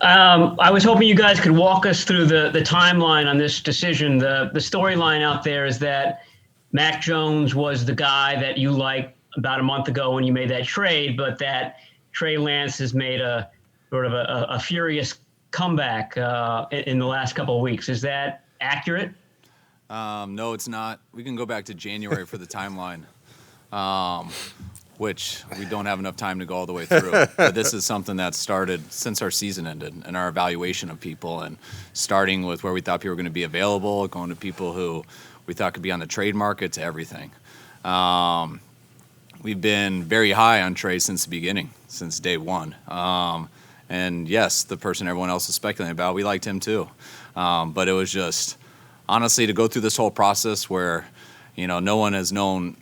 I was hoping you guys could walk us through the timeline on this decision. The storyline out there is that Mac Jones was the guy that you liked about a month ago when you made that trade, but that Trey Lance has made a sort of a furious comeback in the last couple of weeks. Is that accurate? No, it's not. We can go back to January for the timeline, which we don't have enough time to go all the way through. But this is something that started since our season ended and our evaluation of people, and starting with where we thought people were going to be available, going to people who we thought could be on the trade market, to everything. We've been very high on Trey since the beginning, since day one. And yes, the person everyone else is speculating about, we liked him too. But it was just, honestly, to go through this whole process where, no one has known,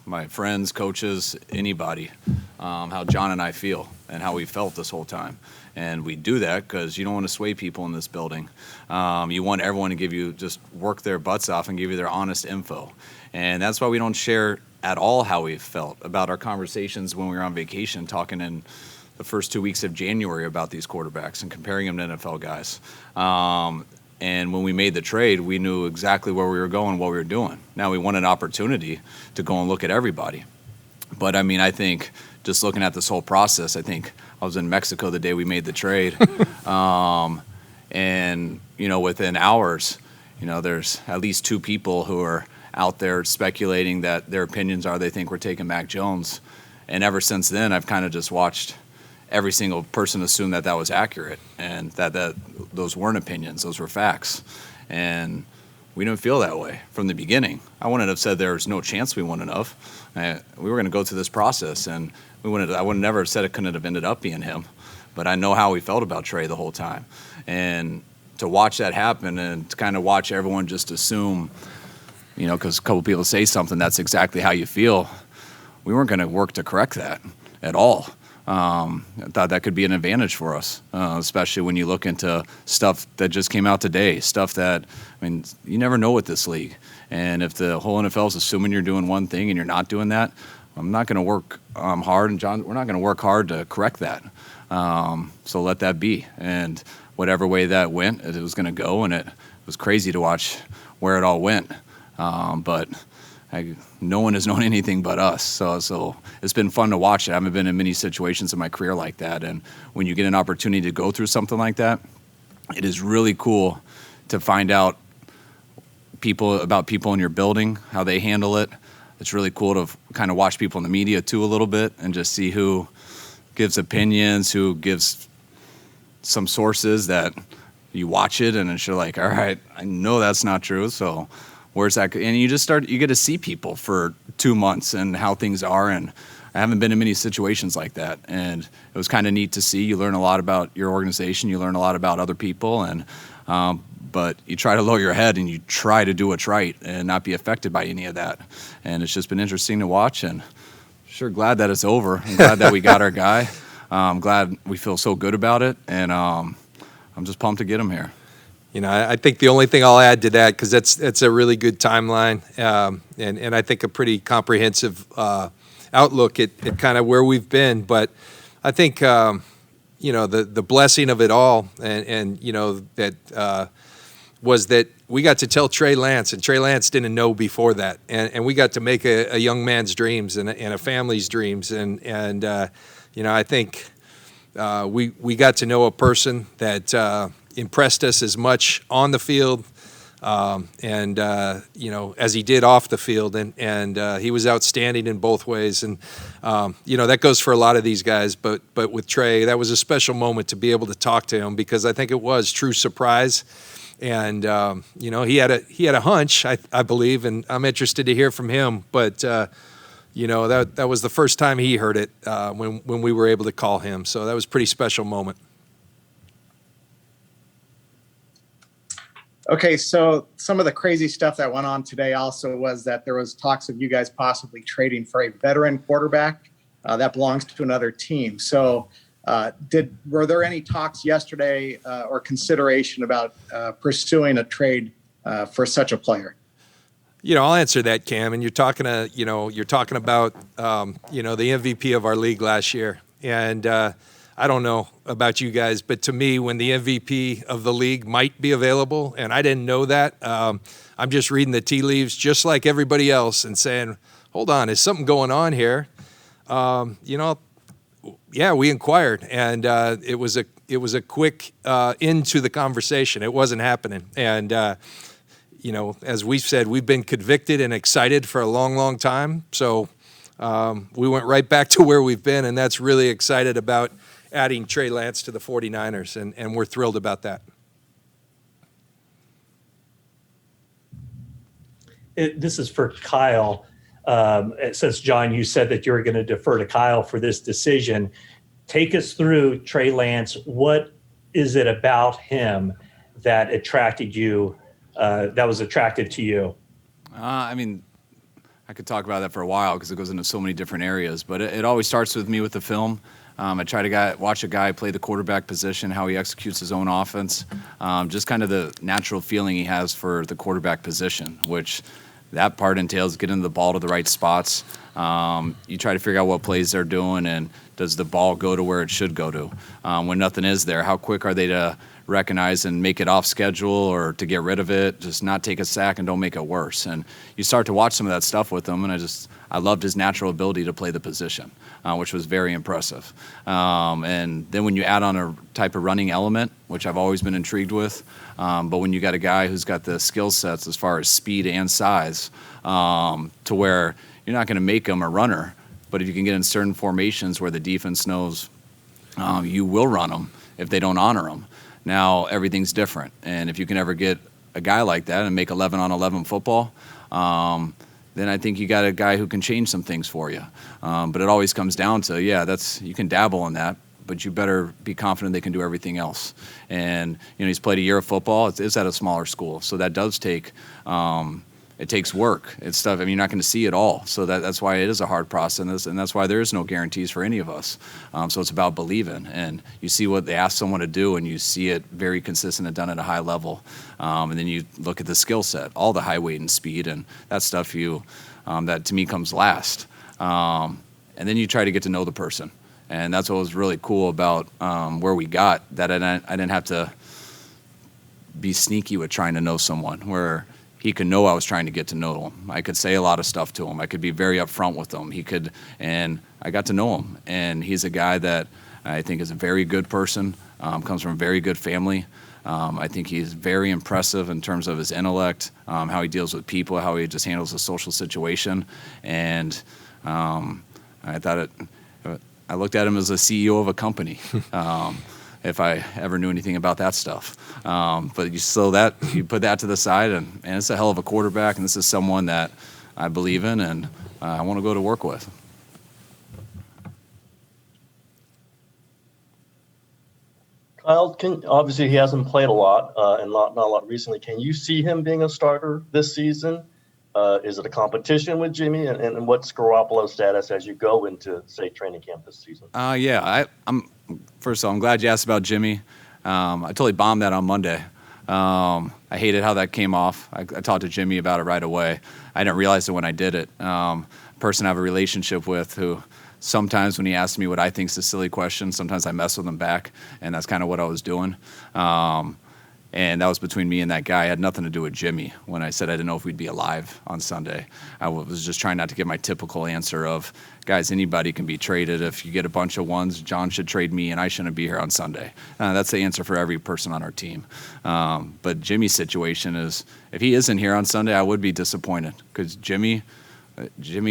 my friends, coaches, anybody, how John and I feel and how we felt this whole time. And we do that because you don't want to sway people in this building. You want everyone to just work their butts off and give you their honest info. And that's why we don't share at all how we felt about our conversations when we were on vacation, talking in the first 2 weeks of January about these quarterbacks and comparing them to NFL guys. And when we made the trade, we knew exactly where we were going, what we were doing. Now we want an opportunity to go and look at everybody. But, I think just looking at this whole process, I think I was in Mexico the day we made the trade. And, within hours, there's at least two people who are out there speculating that their opinions are they think we're taking Mac Jones. And ever since then, I've kind of just watched every single person assume that was accurate and that those weren't opinions, those were facts. And we didn't feel that way from the beginning. I wouldn't have said there was no chance we wouldn't have. We were going to go through this process, and I would never have said it couldn't have ended up being him. But I know how we felt about Trey the whole time. And to watch that happen and to kind of watch everyone just assume, because a couple people say something, that's exactly how you feel. We weren't going to work to correct that at all. I thought that could be an advantage for us, especially when you look into stuff that just came out today, stuff that, you never know with this league. And if the whole NFL is assuming you're doing one thing and you're not doing that, I'm not going to work hard, and John, we're not going to work hard to correct that. So let that be. And whatever way that went, it was going to go, and it was crazy to watch where it all went. But no one has known anything but us. So it's been fun to watch it. I haven't been in many situations in my career like that. And when you get an opportunity to go through something like that, it is really cool to find out about people in your building, how they handle it. It's really cool to kind of watch people in the media too a little bit and just see who gives opinions, who gives some sources that you watch it and it's you're like, all right, I know that's not true. So where's that? And you get to see people for 2 months and how things are. And I haven't been in many situations like that. And it was kind of neat to see. You learn a lot about your organization. You learn a lot about other people. And, but you try to lower your head and you try to do what's right and not be affected by any of that. And it's just been interesting to watch, and sure glad that it's over. I'm glad that we got our guy. I'm glad we feel so good about it. And I'm just pumped to get him here. I think the only thing I'll add to that, because that's a really good timeline, and I think a pretty comprehensive outlook at kind of where we've been. But I think the blessing of it all, and that was that we got to tell Trey Lance, and Trey Lance didn't know before that, and we got to make a young man's dreams and a family's dreams, and I think we got to know a person that impressed us as much on the field and as he did off the field, and he was outstanding in both ways, and that goes for a lot of these guys, but with Trey, that was a special moment to be able to talk to him, because I think it was true surprise. And he had a hunch, I believe, and I'm interested to hear from him, but that was the first time he heard it when we were able to call him, so that was a pretty special moment. Okay, so some of the crazy stuff that went on today also was that there was talks of you guys possibly trading for a veteran quarterback that belongs to another team. So were there any talks yesterday or consideration about pursuing a trade for such a player? I'll answer that, Cam. And you're talking about the MVP of our league last year, and I don't know about you guys, but to me, when the MVP of the league might be available, and I didn't know that, I'm just reading the tea leaves just like everybody else and saying, hold on, is something going on here? Yeah, we inquired, and it was a quick into the conversation. It wasn't happening, and as we've said, we've been convicted and excited for a long, long time. So we went right back to where we've been, and that's really excited about adding Trey Lance to the 49ers, and we're thrilled about that. This is for Kyle. Since, John, you said that you were going to defer to Kyle for this decision, take us through Trey Lance. What is it about him that attracted you, that was attractive to you? I could talk about that for a while because it goes into so many different areas, but it always starts with me with the film. I try to watch a guy play the quarterback position, how he executes his own offense, just kind of the natural feeling he has for the quarterback position, which that part entails getting the ball to the right spots. You try to figure out what plays they're doing and does the ball go to where it should go to. When nothing is there, how quick are they to recognize and make it off schedule or to get rid of it, just not take a sack and don't make it worse. And you start to watch some of that stuff with him, and I loved his natural ability to play the position, which was very impressive. And then when you add on a type of running element, which I've always been intrigued with, but when you got a guy who's got the skill sets as far as speed and size, to where you're not going to make him a runner, but if you can get in certain formations where the defense knows you will run them if they don't honor them. Now everything's different, and if you can ever get a guy like that and make 11-on-11 football, then I think you got a guy who can change some things for you. But it always comes down to, you can dabble in that, but you better be confident they can do everything else. And he's played a year of football. It's at a smaller school, so that does take. It takes work. It's stuff. You're not going to see it all. So that's why it is a hard process, and that's why there is no guarantees for any of us. So it's about believing, and you see what they ask someone to do, and you see it very consistent and done at a high level. And then you look at the skill set, all the high weight and speed, and that stuff that to me comes last. And then you try to get to know the person, and that's what was really cool about where we got. That I didn't have to be sneaky with trying to know someone where. He could know I was trying to get to know him. I could say a lot of stuff to him. I could be very upfront with him. And I got to know him. And he's a guy that I think is a very good person, comes from a very good family. I think he's very impressive in terms of his intellect, how he deals with people, how he just handles a social situation. And I looked at him as a CEO of a company. If I ever knew anything about that stuff. But you put that to the side, and it's a hell of a quarterback, and this is someone that I believe in and I want to go to work with. Kyle, obviously he hasn't played a lot and not a lot recently. Can you see him being a starter this season? Is it a competition with Jimmy? And what's Garoppolo's status as you go into, say, training camp this season? First of all, I'm glad you asked about Jimmy. I totally bombed that on Monday. I hated how that came off. I talked to Jimmy about it right away. I didn't realize it when I did it. Person I have a relationship with who sometimes when he asks me what I think is a silly question, sometimes I mess with him back, and that's kind of what I was doing. And that was between me and that guy. It had nothing to do with Jimmy when I said I didn't know if we'd be alive on Sunday. I was just trying not to give my typical answer of, guys, anybody can be traded. If you get a bunch of ones, John should trade me and I shouldn't be here on Sunday. That's the answer for every person on our team. But Jimmy's situation is, if he isn't here on Sunday, I would be disappointed because Jimmy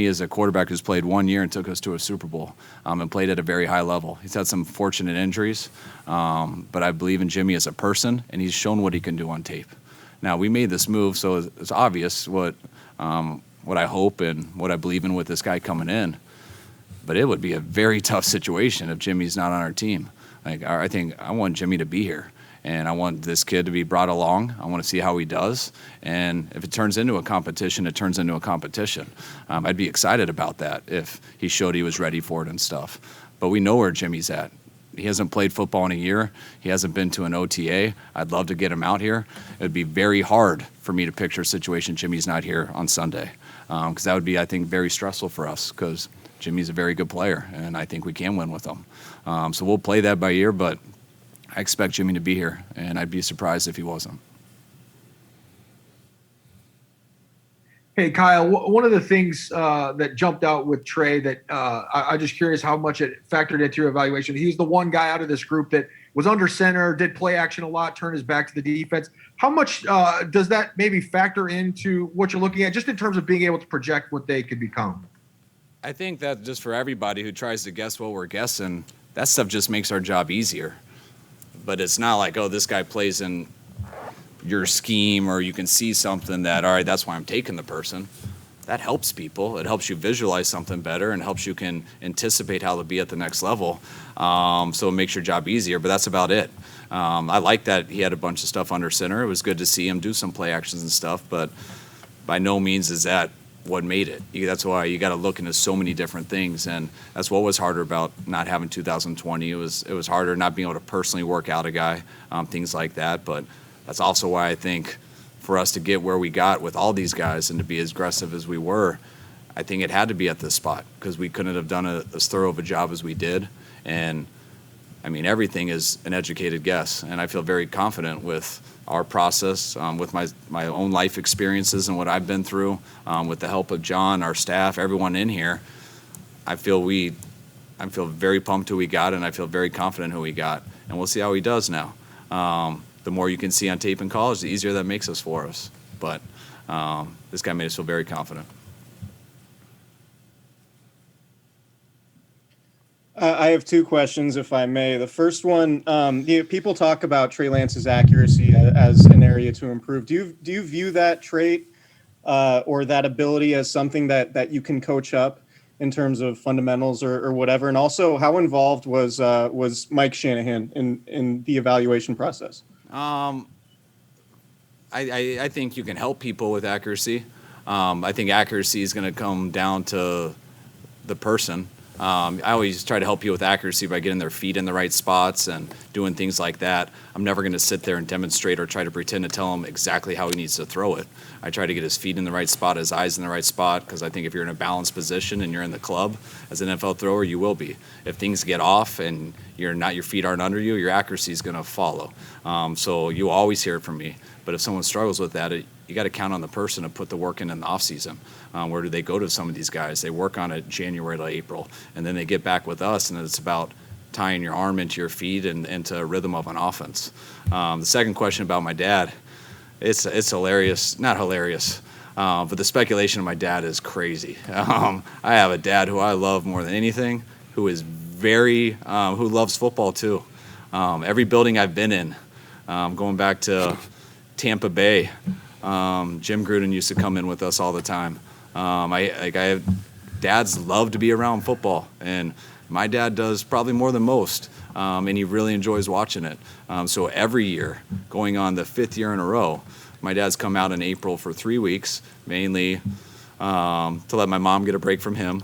is a quarterback who's played 1 year and took us to a Super Bowl and played at a very high level. He's had some fortunate injuries, but I believe in Jimmy as a person, and he's shown what he can do on tape. Now, we made this move, so it's obvious what I hope and what I believe in with this guy coming in, but it would be a very tough situation if Jimmy's not on our team. I think I want Jimmy to be here. And I want this kid to be brought along. I want to see how he does. And if it turns into a competition, it turns into a competition. I'd be excited about that if he showed he was ready for it and stuff. But we know where Jimmy's at. He hasn't played football in a year. He hasn't been to an OTA. I'd love to get him out here. It would be very hard for me to picture a situation Jimmy's not here on Sunday. Because that would be, I think, very stressful for us because Jimmy's a very good player, and I think we can win with him. So we'll play that by ear, but I expect Jimmy to be here, and I'd be surprised if he wasn't. Hey, Kyle, one of the things that jumped out with Trey that I'm just curious how much it factored into your evaluation. He's the one guy out of this group that was under center, did play action a lot, turned his back to the defense. How much does that maybe factor into what you're looking at, just in terms of being able to project what they could become? I think that just for everybody who tries to guess what we're guessing, that stuff just makes our job easier. But it's not like, oh, this guy plays in your scheme, or you can see something that, all right, that's why I'm taking the person. That helps people. It helps you visualize something better and helps you can anticipate how they'll be at the next level. So it makes your job easier, but that's about it. I like that he had a bunch of stuff under center. It was good to see him do some play actions and stuff, but by no means is that what made it. That's why you got to look into so many different things, and that's what was harder about not having 2020. It was harder not being able to personally work out a guy, things like that, but that's also why I think for us to get where we got with all these guys and to be as aggressive as we were, I think it had to be at this spot because we couldn't have done as thorough of a job as we did. And, I mean, everything is an educated guess, and I feel very confident with our process, with my own life experiences and what I've been through, with the help of John, our staff, everyone in here. I feel very pumped who we got, and I feel very confident who we got, and we'll see how he does now. The more you can see on tape in college, the easier that makes us for us. But this guy made us feel very confident. I have two questions, if I may. The first one, people talk about Trey Lance's accuracy as an area to improve. Do you view that trait or that ability as something that you can coach up in terms of fundamentals or whatever? And also, how involved was Mike Shanahan in the evaluation process? I think you can help people with accuracy. I think accuracy is going to come down to the person. I always try to help you with accuracy by getting their feet in the right spots and doing things like that. I'm never going to sit there and demonstrate or try to pretend to tell him exactly how he needs to throw it. I try to get his feet in the right spot, his eyes in the right spot, because I think if you're in a balanced position and you're in the club as an NFL thrower, you will be. If things get off and your feet aren't under you, your accuracy is going to follow. So you always hear it from me. But if someone struggles with that, you got to count on the person to put the work in the offseason. Where do they go to some of these guys? They work on it January to April, and then they get back with us, and it's about tying your arm into your feet and into a rhythm of an offense. The second question about my dad, it's hilarious. Not hilarious, but the speculation of my dad is crazy. I have a dad who I love more than anything, who is who loves football too. Every building I've been in, going back to Tampa Bay, Jim Gruden used to come in with us all the time. Dads love to be around football, and my dad does probably more than most, and he really enjoys watching it. So every year, going on the 5th year in a row, my dad's come out in April for 3 weeks, mainly to let my mom get a break from him,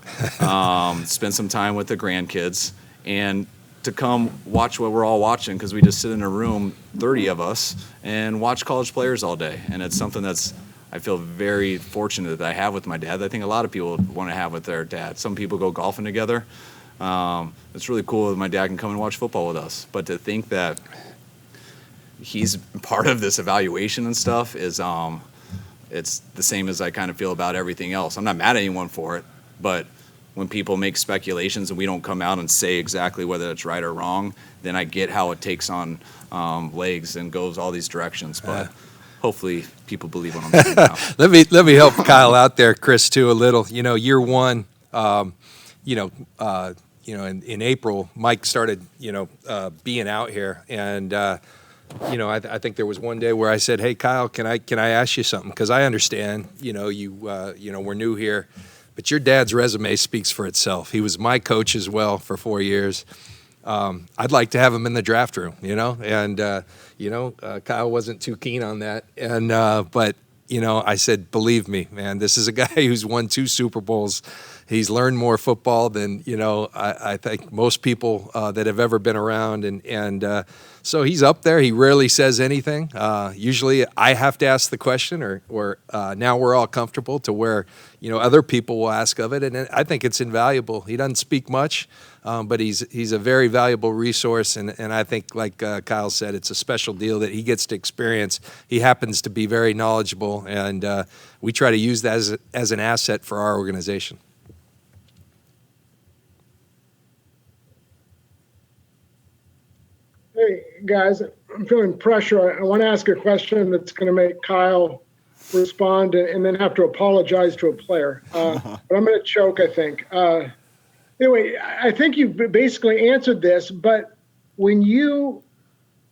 spend some time with the grandkids, and to come watch what we're all watching, because we just sit in a room, 30 of us, and watch college players all day. And it's something I feel very fortunate that I have with my dad. I think a lot of people want to have with their dad. Some people go golfing together. It's really cool that my dad can come and watch football with us. But to think that he's part of this evaluation and stuff is it's the same as I kind of feel about everything else. I'm not mad at anyone for it, but when people make speculations and we don't come out and say exactly whether it's right or wrong, then I get how it takes on legs and goes all these directions. But hopefully people believe what I'm saying now. Let me help Kyle out there, Chris, too, a little. Year one, in April, Mike started, being out here, and I think there was one day where I said, "Hey, Kyle, can I ask you something? Because I understand, we're new here." But your dad's resume speaks for itself. He was my coach as well for 4 years. I'd like to have him in the draft room, and Kyle wasn't too keen on that. But I said, believe me, man, this is a guy who's won 2 Super Bowls, He's learned more football than, I think most people that have ever been around. And so he's up there. He rarely says anything. Usually I have to ask the question, or now we're all comfortable to where, other people will ask of it. And I think it's invaluable. He doesn't speak much, but he's a very valuable resource. And I think, like Kyle said, it's a special deal that he gets to experience. He happens to be very knowledgeable, and we try to use that as an asset for our organization. Hey, guys, I'm feeling pressure. I want to ask a question that's going to make Kyle respond and then have to apologize to a player. But I'm going to choke, I think. Anyway, I think you basically answered this, but when you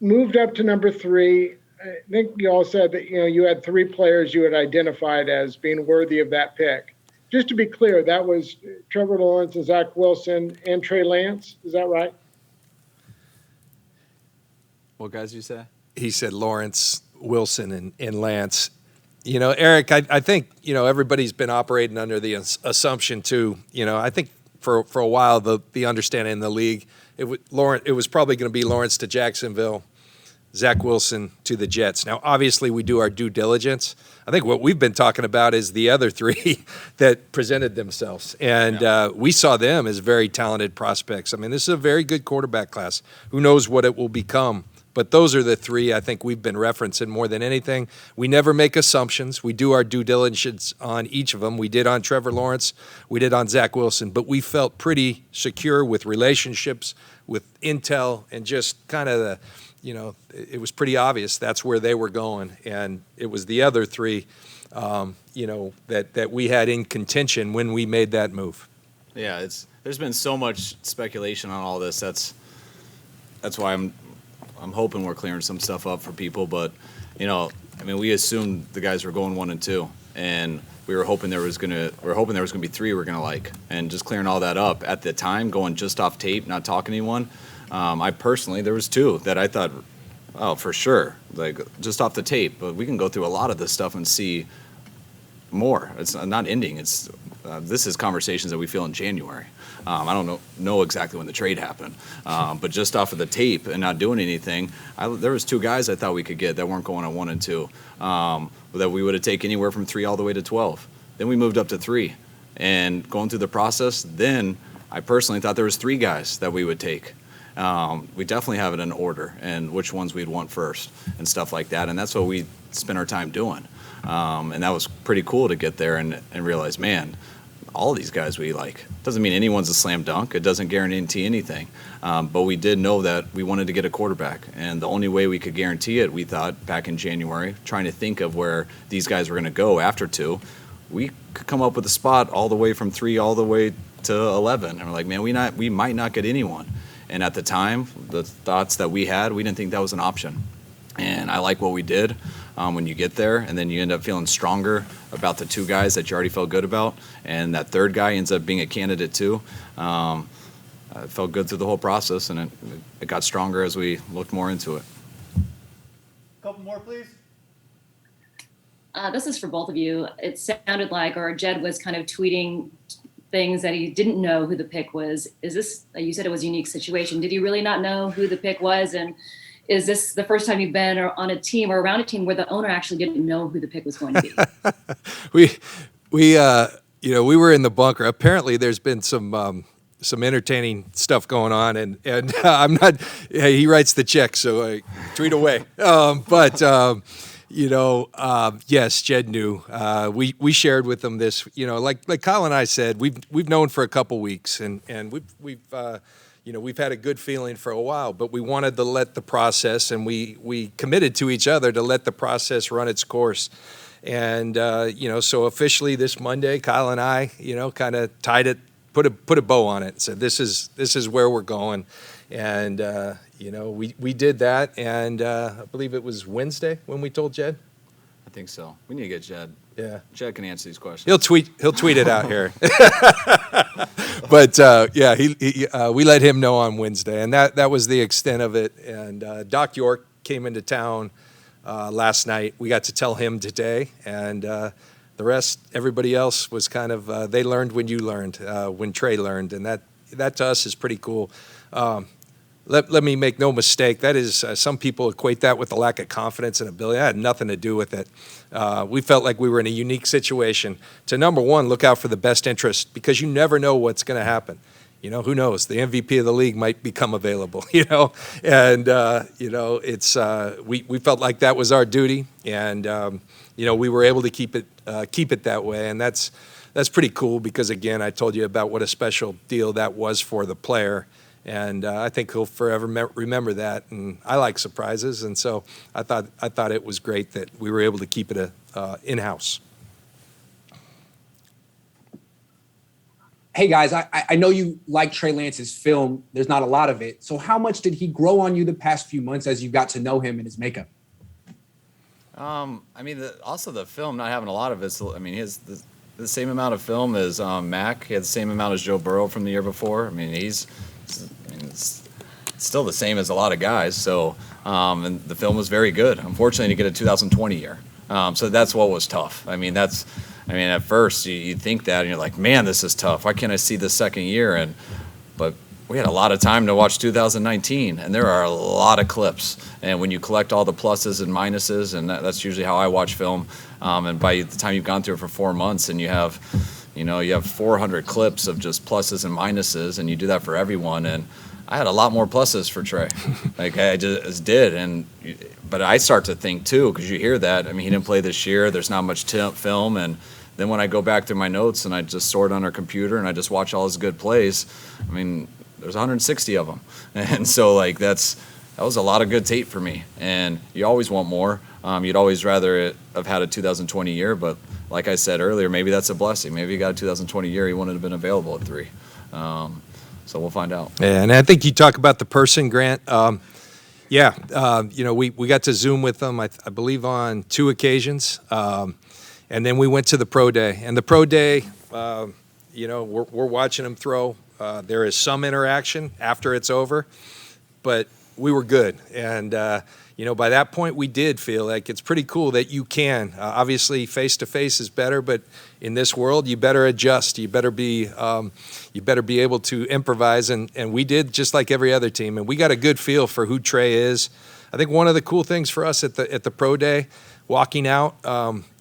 moved up to number 3, I think you all said that, you had 3 players you had identified as being worthy of that pick. Just to be clear, that was Trevor Lawrence and Zach Wilson and Trey Lance. Is that right? What guys did you say? He said Lawrence, Wilson, and Lance. Eric, I think, everybody's been operating under the assumption too. I think for a while, the understanding in the league, it was probably going to be Lawrence to Jacksonville, Zach Wilson to the Jets. Now, obviously, we do our due diligence. I think what we've been talking about is the other 3 that presented themselves. And we saw them as very talented prospects. I mean, this is a very good quarterback class. Who knows what it will become? But those are the 3 I think we've been referencing more than anything. We never make assumptions. We do our due diligence on each of them. We did on Trevor Lawrence. We did on Zach Wilson. But we felt pretty secure with relationships, with intel, and just kind of it was pretty obvious that's where they were going. And it was the other 3, that we had in contention when we made that move. Yeah, there's been so much speculation on all this. That's why I'm hoping we're clearing some stuff up for people, but we assumed the guys were going 1 and 2, and we were hoping there was gonna be 3 we're gonna like, and just clearing all that up at the time, going just off tape, not talking to anyone. I personally, there was 2 that I thought, oh, for sure, like just off the tape, but we can go through a lot of this stuff and see more. It's not ending. This is conversations that we feel in January. I don't know exactly when the trade happened, but just off of the tape and not doing anything, there was 2 guys I thought we could get that weren't going on 1 and 2, that we would have taken anywhere from 3 all the way to 12. Then we moved up to 3, and going through the process, then I personally thought there was 3 guys that we would take. We definitely have it in order and which ones we'd want first and stuff like that, and that's what we spent our time doing. And that was pretty cool to get there and realize, man, all these guys we like. Doesn't mean anyone's a slam dunk. It doesn't guarantee anything. But we did know that we wanted to get a quarterback. And the only way we could guarantee it, we thought, back in January, trying to think of where these guys were going to go after 2, we could come up with a spot all the way from 3 all the way to 11. And we're like, man, we might not get anyone. And at the time, the thoughts that we had, we didn't think that was an option. And I like what we did. When you get there, and then you end up feeling stronger about the 2 guys that you already felt good about, and that 3rd guy ends up being a candidate too. I felt good through the whole process, and it got stronger as we looked more into it. Couple more, please. This is for both of you. It sounded like, or Jed was kind of tweeting things that he didn't know who the pick was. Is this, you said it was a unique situation. Did he really not know who the pick was? And is this the first time you've been on a team or around a team where the owner actually didn't know who the pick was going to be? We were in the bunker. Apparently, there's been some entertaining stuff going on, and I'm not. Hey, he writes the check, so I tweet away. Yes, Jed knew. We shared with him this. Like Kyle and I said, we've known for a couple weeks, and we've had a good feeling for a while, but we wanted to let the process, and we committed to each other to let the process run its course. And, so officially this Monday, Kyle and I, kind of tied it, put a bow on it, said this is where we're going. And, we did that, and I believe it was Wednesday when we told Jed. I think so. We need to get Jed. Yeah. Jed can answer these questions. He'll tweet it out here. But we let him know on Wednesday, and that was the extent of it. And Doc York came into town last night. We got to tell him today, and the rest, everybody else was kind of, they learned when you learned, when Trey learned, and that to us is pretty cool. Let me make no mistake, that is, some people equate that with a lack of confidence and ability. That had nothing to do with it. We felt like we were in a unique situation to, number one, look out for the best interest, because you never know what's going to happen. Who knows? The MVP of the league might become available, and, it's, we felt like that was our duty, and, we were able to keep it that way, and that's pretty cool, because, again, I told you about what a special deal that was for the player. And I think he'll forever remember that. And I like surprises, and so I thought it was great that we were able to keep it in-house. Hey guys, I know you like Trey Lance's film. There's not a lot of it. So how much did he grow on you the past few months as you got to know him and his makeup? Also the film not having a lot of it. He has the same amount of film as Mac. He had the same amount as Joe Burrow from the year before. It's still the same as a lot of guys. So, and the film was very good. Unfortunately, to get a 2020 year. So that's what was tough. At first you think that and you're like, man, this is tough. Why can't I see the second year? But we had a lot of time to watch 2019, and there are a lot of clips. And when you collect all the pluses and minuses, and that's usually how I watch film. And by the time you've gone through it for 4 months, and you have 400 clips of just pluses and minuses, and you do that for everyone. And I had a lot more pluses for Trey, like I just did. But I start to think too, because you hear that. He didn't play this year. There's not much film, and then when I go back to my notes and I just sort on our computer and I just watch all his good plays, there's 160 of them, and so that was a lot of good tape for me. And you always want more. You'd always rather have had a 2020 year, but like I said earlier, maybe that's a blessing. Maybe he got a 2020 year. He wouldn't have been available at 3. So we'll find out. Yeah, and I think you talk about the person, Grant. We got to Zoom with them, I believe, on 2 occasions. And then we went to the pro day. And the pro day, we're watching him throw. There is some interaction after it's over, but we were good. And, by that point, we did feel like it's pretty cool that you can. Obviously, face-to-face is better, but in this world, you better adjust. You better be able to improvise, and we did just like every other team. And we got a good feel for who Trey is. I think one of the cool things for us at the pro day, walking out,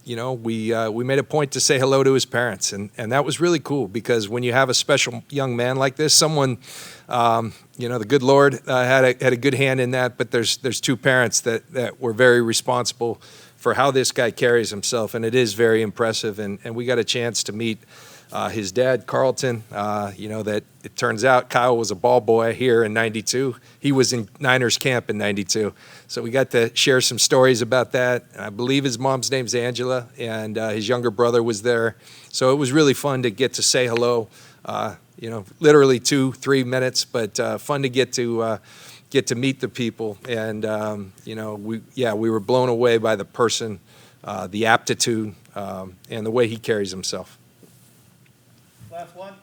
we made a point to say hello to his parents, and that was really cool, because when you have a special young man like this, someone, the good Lord had a good hand in that, but there's 2 parents that were very responsible for how this guy carries himself, and it is very impressive, and we got a chance to meet his dad, Carlton. That it turns out Kyle was a ball boy here in '92. He was in Niners camp in '92. So we got to share some stories about that. I believe his mom's name's Angela, and his younger brother was there. So it was really fun to get to say hello. Literally 2-3 minutes, but fun to get to meet the people. And we were blown away by the person, the aptitude, and the way he carries himself. Last one.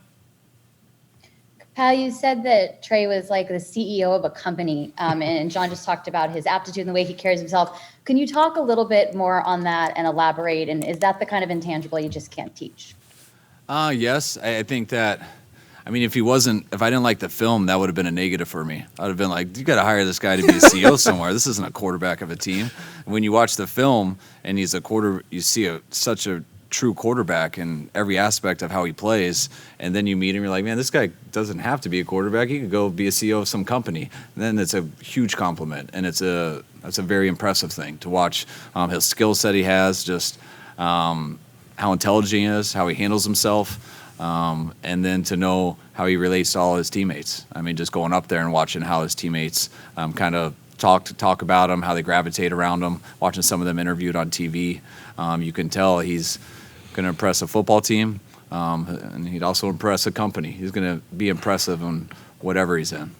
Kyle, you said that Trey was like the CEO of a company, and John just talked about his aptitude and the way he carries himself. Can you talk a little bit more on that and elaborate? And is that the kind of intangible you just can't teach? Yes, I think that. If I didn't like the film, that would have been a negative for me. I would have been like, you got to hire this guy to be a CEO somewhere. This isn't a quarterback of a team. When you watch the film and he's you see such a true quarterback in every aspect of how he plays, and then you meet him, you're like, man, this guy doesn't have to be a quarterback. He could go be a CEO of some company. And then it's a huge compliment, and that's a very impressive thing to watch. His skill set he has, just how intelligent he is, how he handles himself. And then to know how he relates to all his teammates. Just going up there and watching how his teammates kind of talk about him, how they gravitate around him, watching some of them interviewed on TV. You can tell he's going to impress a football team, and he'd also impress a company. He's going to be impressive in whatever he's in.